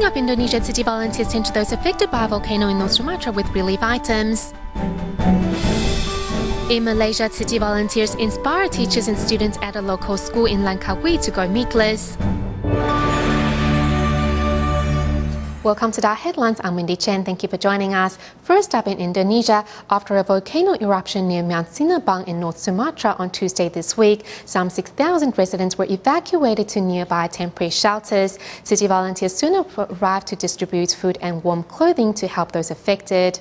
Coming up, Indonesia Tzu Chi volunteers tend to those affected by a volcano in North Sumatra with relief items. In Malaysia, Tzu Chi volunteers inspire teachers and students at a local school in Langkawi to go meatless. Welcome to the headlines. I'm Wendy Chen. Thank you for joining us. First up in Indonesia, after a volcano eruption near Mount Sinabung in North Sumatra on Tuesday this week, some 6,000 residents were evacuated to nearby temporary shelters. Tzu Chi volunteers soon arrived to distribute food and warm clothing to help those affected.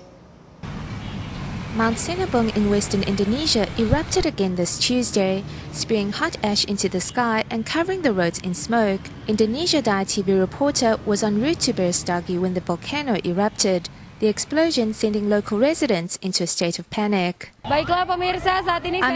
Mount Sinabung in western Indonesia erupted again this Tuesday, spewing hot ash into the sky and covering the roads in smoke. Indonesia TV reporter was en route to Berestagi when the volcano erupted, the explosion sending local residents into a state of panic. I'm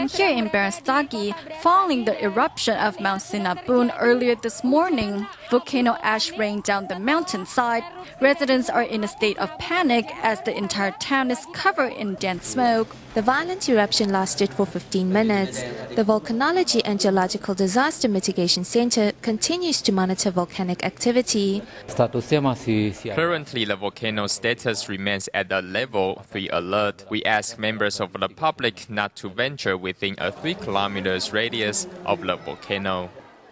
here in Berestagi following the eruption of Mount Sinabung earlier this morning. Volcano ash rained down the mountainside. Residents are in a state of panic as the entire town is covered in dense smoke. The violent eruption lasted for 15 minutes. The Volcanology and Geological Disaster Mitigation Center continues to monitor volcanic activity. Currently, the volcano status remains at a level 3 alert. We ask members of the public not to venture within a 3 kilometers radius of the volcano.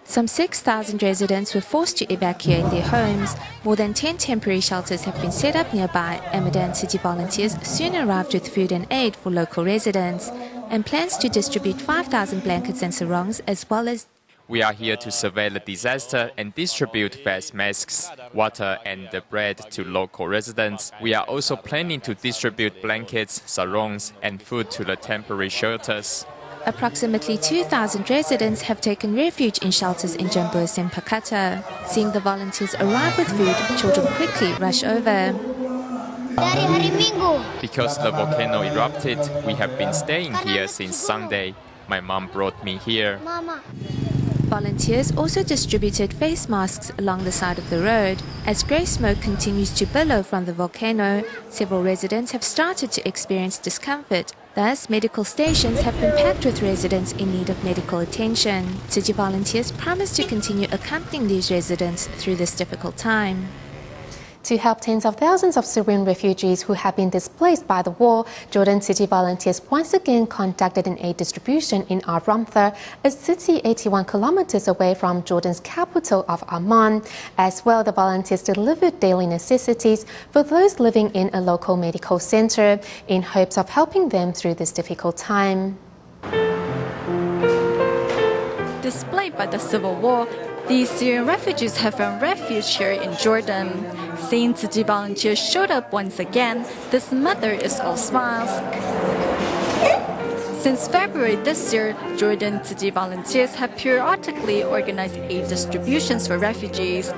Some 6,000 residents were forced to evacuate their homes. More than 10 temporary shelters have been set up nearby, and Medan Tzu Chi volunteers soon arrived with food and aid for local residents, and plans to distribute 5,000 blankets and sarongs as well as. We are here to survey the disaster and distribute face masks, water and bread to local residents. We are also planning to distribute blankets, sarongs and food to the temporary shelters. Approximately 2,000 residents have taken refuge in shelters in Jambus and Pakata. Seeing the volunteers arrive with food, children quickly rush over. Because the volcano erupted, we have been staying here since Sunday. My mom brought me here. Volunteers also distributed face masks along the side of the road. As grey smoke continues to billow from the volcano, several residents have started to experience discomfort. Thus, medical stations have been packed with residents in need of medical attention. Tzu Chi volunteers promise to continue accompanying these residents through this difficult time. To help tens of thousands of Syrian refugees who have been displaced by the war, Jordan Tzu Chi volunteers once again conducted an aid distribution in Al-Ramtha, a city 81 kilometers away from Jordan's capital of Amman. As well, the volunteers delivered daily necessities for those living in a local medical center in hopes of helping them through this difficult time. Displaced by the civil war, these Syrian refugees have found refuge here in Jordan. Seeing Tzu Chi volunteers showed up once again, this mother is all smiles. Since February this year, Jordan Tzu Chi volunteers have periodically organized aid distributions for refugees.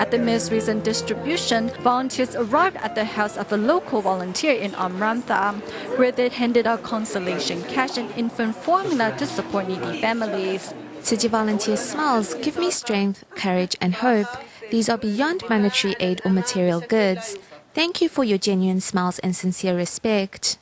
At the most recent distribution, volunteers arrived at the house of a local volunteer in Al-Ramtha, where they handed out consolation cash and infant formula to support needy families. Tzu Chi volunteers' smiles give me strength, courage and hope. These are beyond monetary aid or material goods. Thank you for your genuine smiles and sincere respect.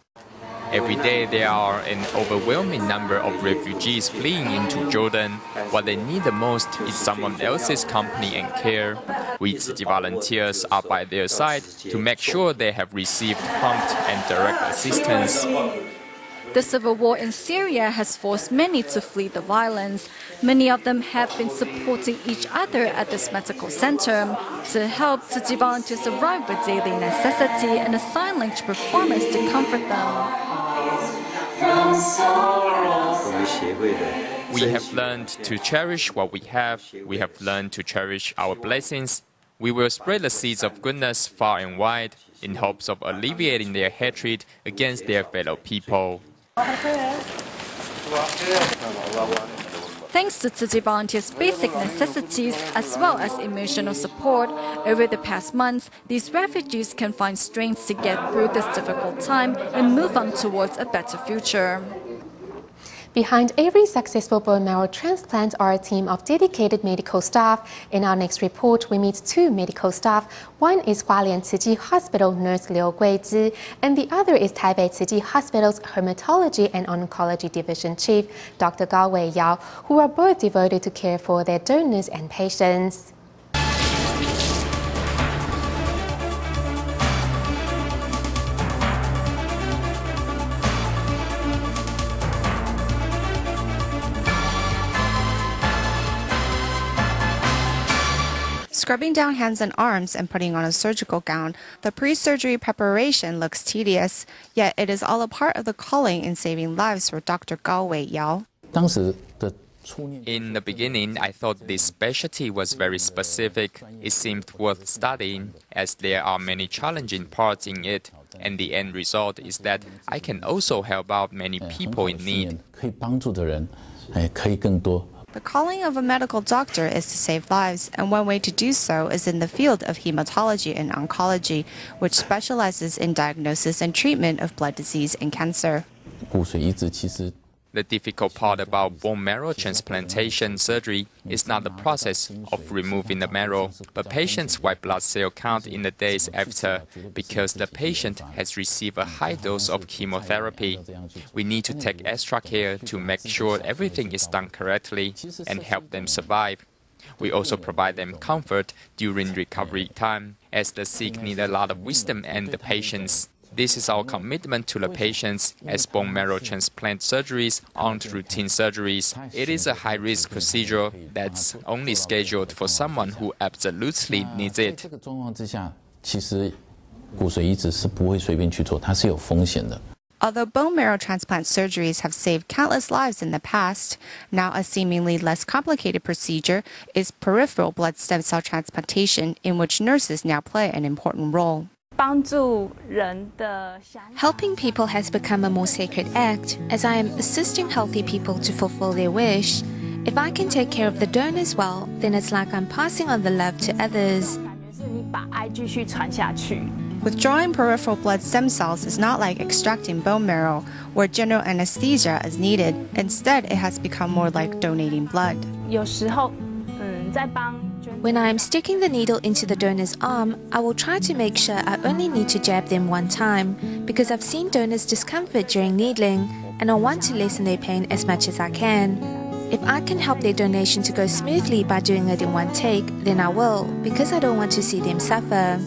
Every day there are an overwhelming number of refugees fleeing into Jordan. What they need the most is someone else's company and care. We Tzu Chi volunteers are by their side to make sure they have received prompt and direct assistance. The civil war in Syria has forced many to flee the violence. Many of them have been supporting each other at this medical center. To help, Tzu Chi volunteers arrive with daily necessity and a sign language performance to comfort them. We have learned to cherish what we have. We have learned to cherish our blessings. We will spread the seeds of goodness far and wide in hopes of alleviating their hatred against their fellow people. Thanks to Tzu Chi volunteers' basic necessities as well as emotional support, over the past months, these refugees can find strength to get through this difficult time and move on towards a better future. Behind every successful bone marrow transplant are a team of dedicated medical staff. In our next report, we meet 2 medical staff. One is Hualien Tzu Chi Hospital nurse Liu Guizhi, and the other is Taipei Tzu Chi Hospital's Hematology and Oncology Division Chief, Dr. Gao Wei Yao, who are both devoted to care for their donors and patients. Scrubbing down hands and arms and putting on a surgical gown, the pre-surgery preparation looks tedious, yet it is all a part of the calling in saving lives for Dr. Gao Wei Yao. In the beginning, I thought this specialty was very specific. It seemed worth studying, as there are many challenging parts in it, and the end result is that I can also help out many people in need. The calling of a medical doctor is to save lives, and one way to do so is in the field of hematology and oncology, which specializes in diagnosis and treatment of blood disease and cancer. The difficult part about bone marrow transplantation surgery is not the process of removing the marrow, but patient's white blood cell count in the days after, because the patient has received a high dose of chemotherapy. We need to take extra care to make sure everything is done correctly and help them survive. We also provide them comfort during recovery time, as the sick need a lot of wisdom and the patience. This is our commitment to the patients, as bone marrow transplant surgeries aren't routine surgeries. It is a high-risk procedure that's only scheduled for someone who absolutely needs it. Although bone marrow transplant surgeries have saved countless lives in the past, now a seemingly less complicated procedure is peripheral blood stem cell transplantation, in which nurses now play an important role. Helping people has become a more sacred act, as I am assisting healthy people to fulfill their wish. If I can take care of the donors well, then it's like I'm passing on the love to others. Withdrawing peripheral blood stem cells is not like extracting bone marrow, where general anesthesia is needed. Instead, it has become more like donating blood. When I am sticking the needle into the donor's arm, I will try to make sure I only need to jab them one time, because I've seen donors' discomfort during needling, and I want to lessen their pain as much as I can. If I can help their donation to go smoothly by doing it in one take, then I will, because I don't want to see them suffer.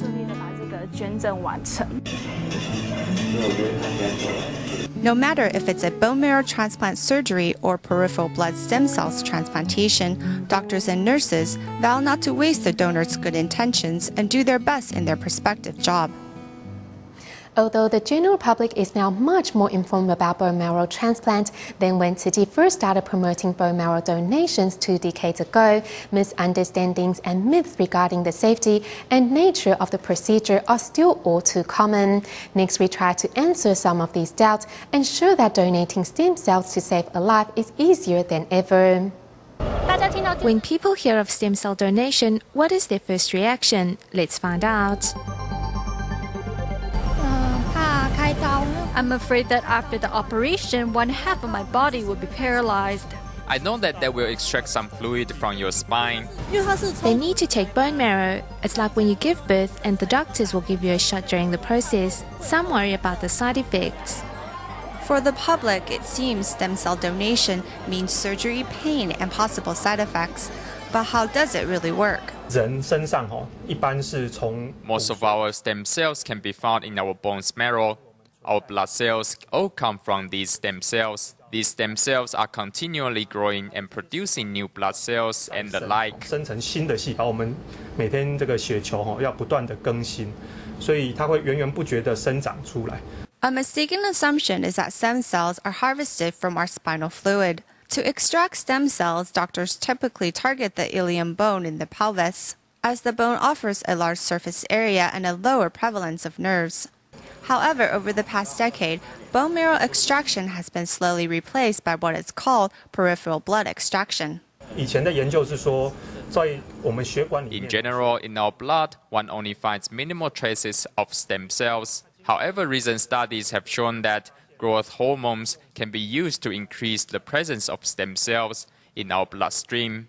No matter if it's a bone marrow transplant surgery or peripheral blood stem cells transplantation, doctors and nurses vow not to waste the donor's good intentions and do their best in their prospective job. Although the general public is now much more informed about bone marrow transplant than when Tzu Chi first started promoting bone marrow donations 2 decades ago, misunderstandings and myths regarding the safety and nature of the procedure are still all too common. Next, we try to answer some of these doubts and show that donating stem cells to save a life is easier than ever. When people hear of stem cell donation, what is their first reaction? Let's find out. I'm afraid that after the operation, one half of my body will be paralyzed. I know that they will extract some fluid from your spine. They need to take bone marrow. It's like when you give birth and the doctors will give you a shot during the process. Some worry about the side effects. For the public, it seems stem cell donation means surgery, pain, and possible side effects. But how does it really work? Most of our stem cells can be found in our bone's marrow. Our blood cells all come from these stem cells. These stem cells are continually growing and producing new blood cells and the like. A mistaken assumption is that stem cells are harvested from our spinal fluid. To extract stem cells, doctors typically target the ilium bone in the pelvis, as the bone offers a large surface area and a lower prevalence of nerves. However, over the past decade, bone marrow extraction has been slowly replaced by what is called peripheral blood extraction. In general, in our blood, one only finds minimal traces of stem cells. However, recent studies have shown that growth hormones can be used to increase the presence of stem cells in our bloodstream.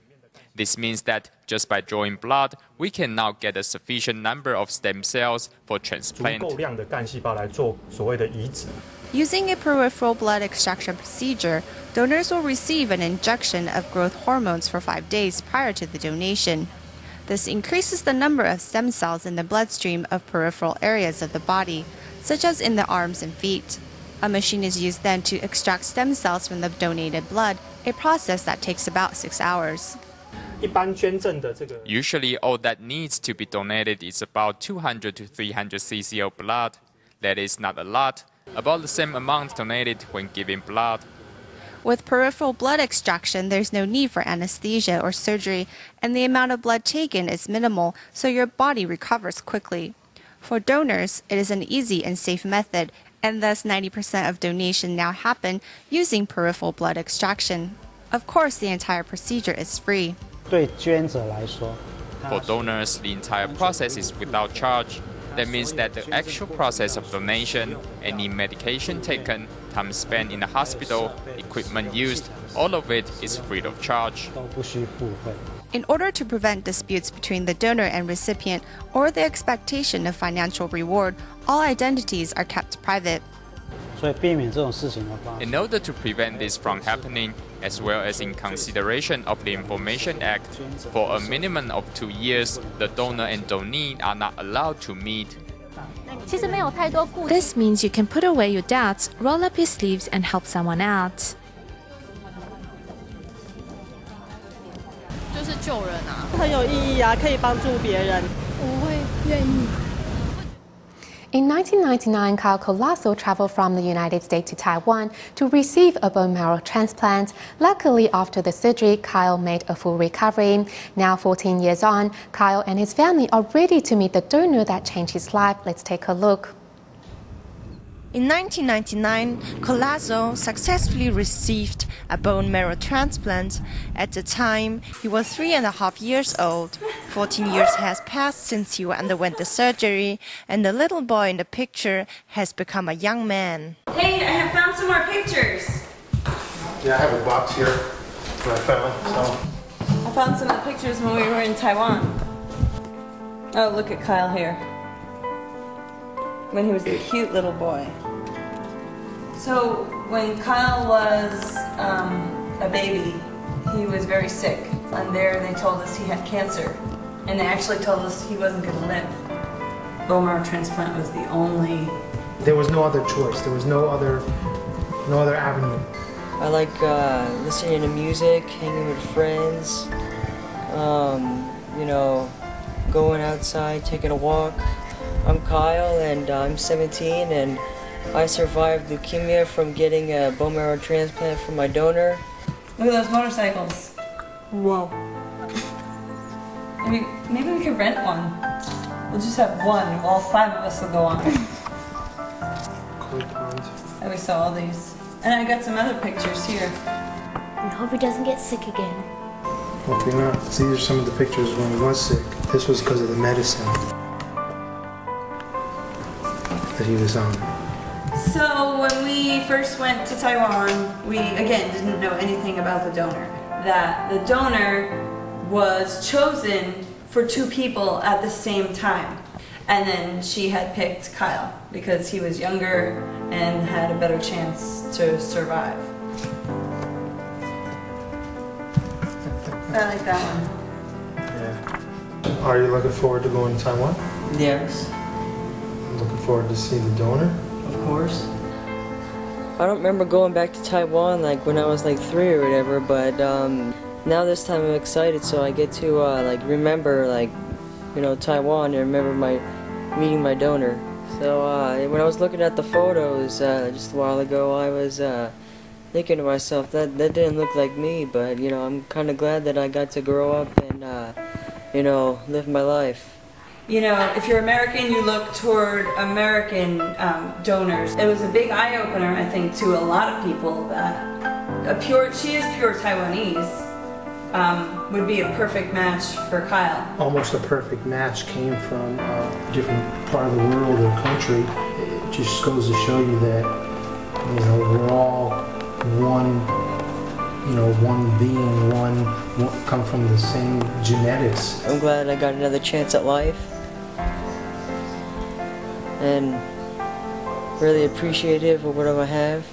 This means that just by drawing blood, we can now get a sufficient number of stem cells for transplant. Using a peripheral blood extraction procedure, donors will receive an injection of growth hormones for 5 days prior to the donation. This increases the number of stem cells in the bloodstream of peripheral areas of the body, such as in the arms and feet. A machine is used then to extract stem cells from the donated blood, a process that takes about 6 hours. Usually, all that needs to be donated is about 200 to 300 cc of blood. That is not a lot, about the same amount donated when giving blood. With peripheral blood extraction, there's no need for anesthesia or surgery, and the amount of blood taken is minimal, so your body recovers quickly. For donors, it is an easy and safe method, and thus 90% of donation now happen using peripheral blood extraction. Of course, the entire procedure is free. For donors, the entire process is without charge. That means that the actual process of donation, any medication taken, time spent in the hospital, equipment used, all of it is free of charge. In order to prevent disputes between the donor and recipient or the expectation of financial reward, all identities are kept private. In order to prevent this from happening, as well as in consideration of the Information Act, for a minimum of 2 years, the donor and donee are not allowed to meet. This means you can put away your doubts, roll up your sleeves, and help someone out. In 1999, Collazo traveled from the United States to Taiwan to receive a bone marrow transplant. Luckily, after the surgery, Kyle made a full recovery. Now, 14 years on, Kyle and his family are ready to meet the donor that changed his life. Let's take a look. In 1999, Collazo successfully received a bone marrow transplant. At the time, he was 3.5 years old. 14 years has passed since he underwent the surgery, and the little boy in the picture has become a young man. Hey, I have found some more pictures. Yeah, I have a box here that I found. I found some of the pictures when we were in Taiwan. Oh, look at Kyle here. When he was a cute little boy. So when Kyle was a baby, he was very sick. And there they told us he had cancer. And they actually told us he wasn't going to live. Bone marrow transplant was the only... There was no other choice. There was no other avenue. I like listening to music, hanging with friends, you know, going outside, taking a walk. I'm Kyle and I'm 17 and I survived leukemia from getting a bone marrow transplant from my donor. Look at those motorcycles. Whoa. Maybe we could rent one. We'll just have one and all 5 of us will go on. And we saw all these. And I got some other pictures here. I hope he doesn't get sick again. Hopefully not. These are some of the pictures when he was sick. This was because of the medicine that he was on. So when we first went to Taiwan, we again didn't know anything about the donor. That the donor was chosen for 2 people at the same time. And then she had picked Kyle because he was younger and had a better chance to survive. I like that one. Yeah. Are you looking forward to going to Taiwan? Yes. Looking forward to see the donor? Of course. I don't remember going back to Taiwan like when I was like 3 or whatever, but now this time I'm excited, so I get to like remember like, you know, Taiwan and remember meeting my donor. So when I was looking at the photos just a while ago, I was thinking to myself that didn't look like me, but you know, I'm kind of glad that I got to grow up and you know, live my life. You know, if you're American, you look toward American donors. It was a big eye-opener, I think, to a lot of people that she is pure Taiwanese, would be a perfect match for Kyle. Almost a perfect match came from a different part of the world or country. It just goes to show you that, you know, we're all one, you know, one being, one come from the same genetics. I'm glad I got another chance at life and really appreciative of whatever I have.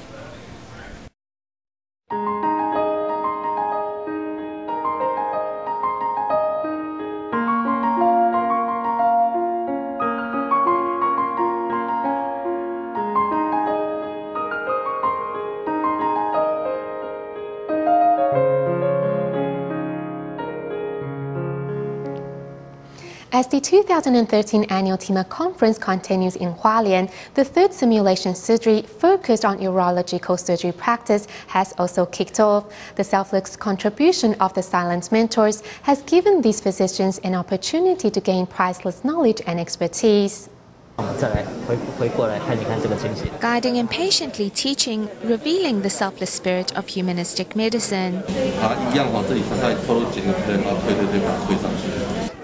As the 2013 annual TIMA conference continues in Hualien, the third simulation surgery focused on urological surgery practice has also kicked off. The selfless contribution of the silent mentors has given these physicians an opportunity to gain priceless knowledge and expertise. Guiding and patiently teaching, revealing the selfless spirit of humanistic medicine.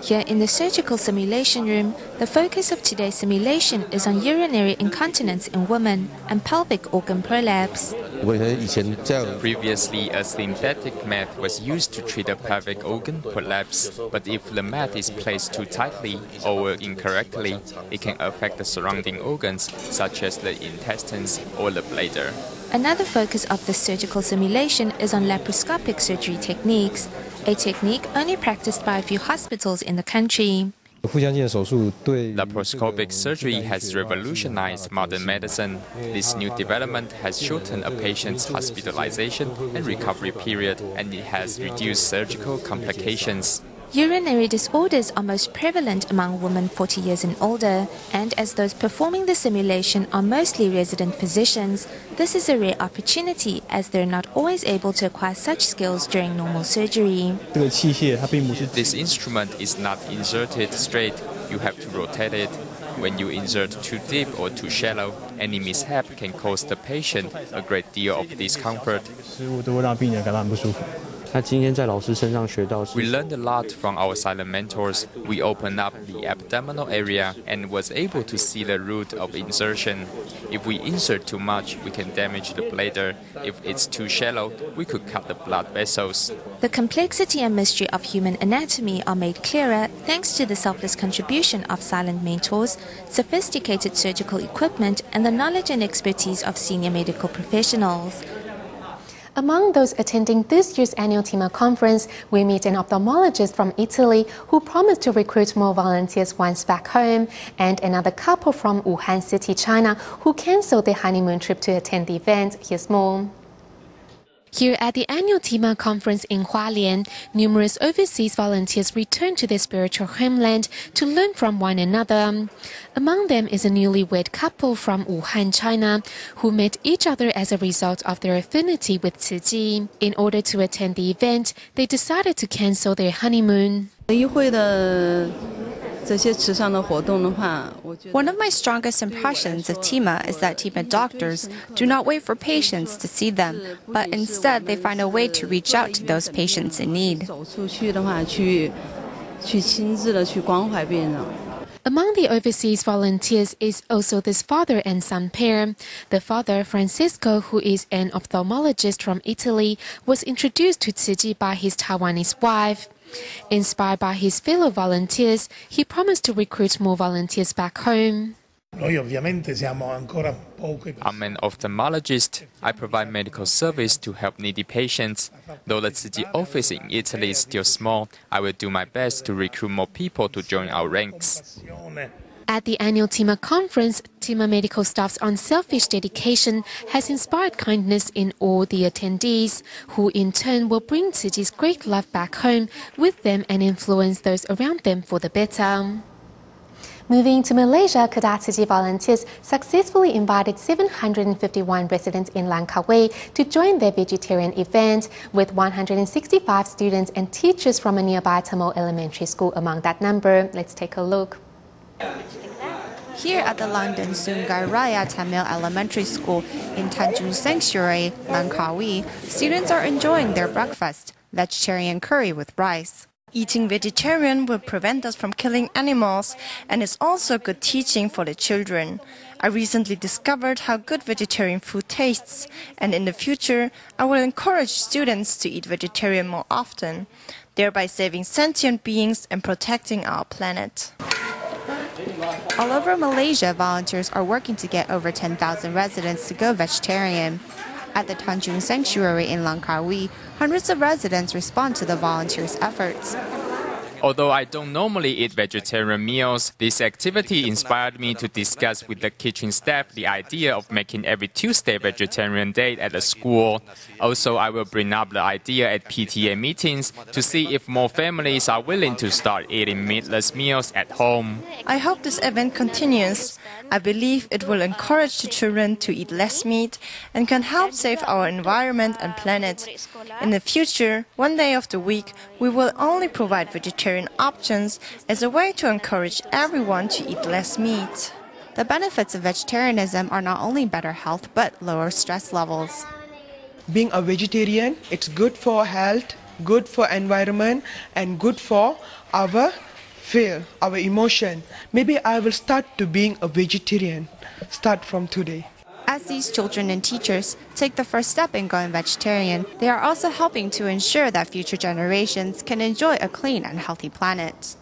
Here in the surgical simulation room, the focus of today's simulation is on urinary incontinence in women and pelvic organ prolapse. Previously, a synthetic mat was used to treat a pelvic organ prolapse, but if the mat is placed too tightly or incorrectly, it can affect the surrounding organs, such as the intestines or the bladder. Another focus of the surgical simulation is on laparoscopic surgery techniques, a technique only practiced by a few hospitals in the country. Laparoscopic surgery has revolutionized modern medicine. This new development has shortened a patient's hospitalization and recovery period, and it has reduced surgical complications. Urinary disorders are most prevalent among women 40 years and older, and as those performing the simulation are mostly resident physicians, this is a rare opportunity as they're not always able to acquire such skills during normal surgery. This instrument is not inserted straight, you have to rotate it. When you insert too deep or too shallow, any mishap can cause the patient a great deal of discomfort. We learned a lot from our silent mentors. We opened up the abdominal area and was able to see the route of insertion. If we insert too much, we can damage the bladder. If it's too shallow, we could cut the blood vessels. The complexity and mystery of human anatomy are made clearer thanks to the selfless contribution of silent mentors, sophisticated surgical equipment, and the knowledge and expertise of senior medical professionals. Among those attending this year's annual TIMA conference, we meet an ophthalmologist from Italy who promised to recruit more volunteers once back home, and another couple from Wuhan City, China, who cancelled their honeymoon trip to attend the event. Here's more. Here at the annual TIMA conference in Hualien, numerous overseas volunteers return to their spiritual homeland to learn from one another. Among them is a newlywed couple from Wuhan, China, who met each other as a result of their affinity with Tzu Chi. In order to attend the event, they decided to cancel their honeymoon. One of my strongest impressions of TIMA is that TIMA doctors do not wait for patients to see them, but instead they find a way to reach out to those patients in need. Among the overseas volunteers is also this father and son pair. The father, Francisco, who is an ophthalmologist from Italy, was introduced to Tzu Chi by his Taiwanese wife. Inspired by his fellow volunteers, he promised to recruit more volunteers back home. I'm an ophthalmologist. I provide medical service to help needy patients. Though the Tzu Chi office in Italy is still small, I will do my best to recruit more people to join our ranks. At the annual TIMA conference, TIMA medical staff's unselfish dedication has inspired kindness in all the attendees, who in turn will bring Tzu Chi's great love back home with them and influence those around them for the better. Moving to Malaysia, Kedah Tzu Chi volunteers successfully invited 751 residents in Langkawi to join their vegetarian event, with 165 students and teachers from a nearby Tamil elementary school among that number. Let's take a look. Here at the London Sungai Raya Tamil Elementary School in Tanjung Sanctuary, Langkawi, students are enjoying their breakfast, vegetarian curry with rice. Eating vegetarian will prevent us from killing animals and is also good teaching for the children. I recently discovered how good vegetarian food tastes, and in the future, I will encourage students to eat vegetarian more often, thereby saving sentient beings and protecting our planet. All over Malaysia, volunteers are working to get over 10,000 residents to go vegetarian. At the Tanjung Sanctuary in Langkawi, hundreds of residents respond to the volunteers' efforts. Although I don't normally eat vegetarian meals, this activity inspired me to discuss with the kitchen staff the idea of making every Tuesday vegetarian day at the school. Also, I will bring up the idea at PTA meetings to see if more families are willing to start eating meatless meals at home. I hope this event continues. I believe it will encourage the children to eat less meat and can help save our environment and planet. In the future, one day of the week, we will only provide vegetarian options as a way to encourage everyone to eat less meat. The benefits of vegetarianism are not only better health, but lower stress levels. Being a vegetarian, it's good for health, good for environment, and good for our feel, our emotion. Maybe I will start to being a vegetarian, start from today. As these children and teachers take the first step in going vegetarian, they are also helping to ensure that future generations can enjoy a clean and healthy planet.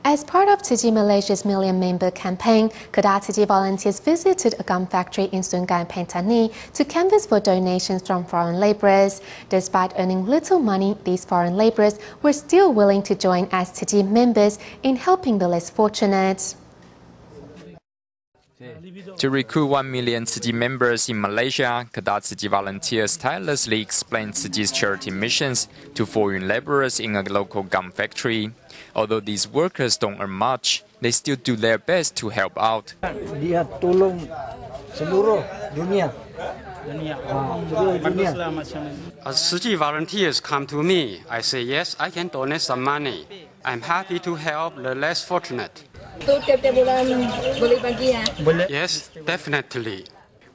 As part of Tzu Chi Malaysia's Million Member campaign, Kedah Tzu Chi volunteers visited a gum factory in Sungai Pentani to canvass for donations from foreign laborers. Despite earning little money, these foreign laborers were still willing to join as Tzu Chi members in helping the less fortunate. To recruit 1 million Tzu Chi members in Malaysia, Kedah Tzu Chi volunteers tirelessly explain Tzu Chi's charity missions to foreign laborers in a local gum factory. Although these workers don't earn much, they still do their best to help out. Dia tolong seluruh dunia. As Tzu Chi volunteers come to me, I say yes, I can donate some money. I'm happy to help the less fortunate. Yes, definitely.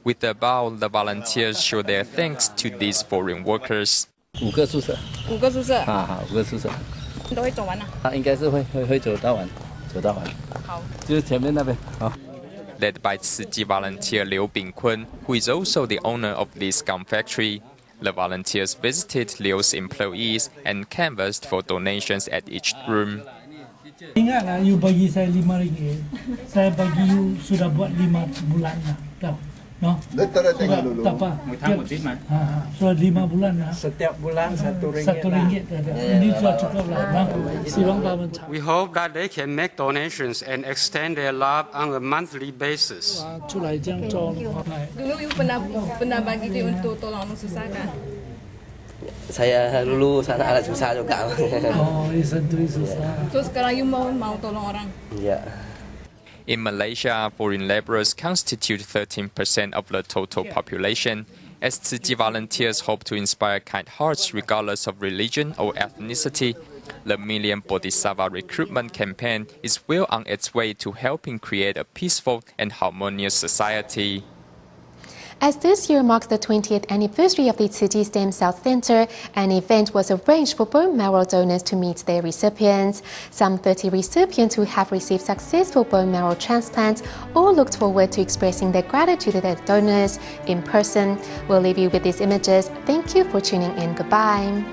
With the bow, the volunteers show their thanks to these foreign workers. 5个宿舍。5个宿舍。5个宿舍。都会走完啊？应该是会走到完，走到完。好。就是前面那边。好。Led by Tzu Chi volunteer Liu Bingkun, who is also the owner of this gum factory. The volunteers visited Liu's employees and canvassed for donations at each room. Ingatlah, you bagi saya RM5. Saya bagi you sudah buat 5 bulan dah. Tahu? No? Tak apa. Sudah 5 bulan dah. Setiap bulan RM1. RM1 dah. Ini sudah cukup lah. Silang Pak. We hope that they can make donations and extend their love on a monthly basis. 出来这样做。Dulu you pernah bagi dia untuk tolong orang susah kan? Saya dulu sana anak susah juga. Oh, itu susah. So sekarang you mau tolong orang? Ya. In Malaysia, foreign laborers constitute 13% of the total population. As Tzu Chi volunteers hope to inspire kind hearts regardless of religion or ethnicity, the Million Bodhisattva recruitment campaign is well on its way to helping create a peaceful and harmonious society. As this year marks the 20th anniversary of the Tzu Chi Stem Cell Center, an event was arranged for bone marrow donors to meet their recipients. Some 30 recipients who have received successful bone marrow transplants all looked forward to expressing their gratitude to their donors in person. We'll leave you with these images. Thank you for tuning in. Goodbye.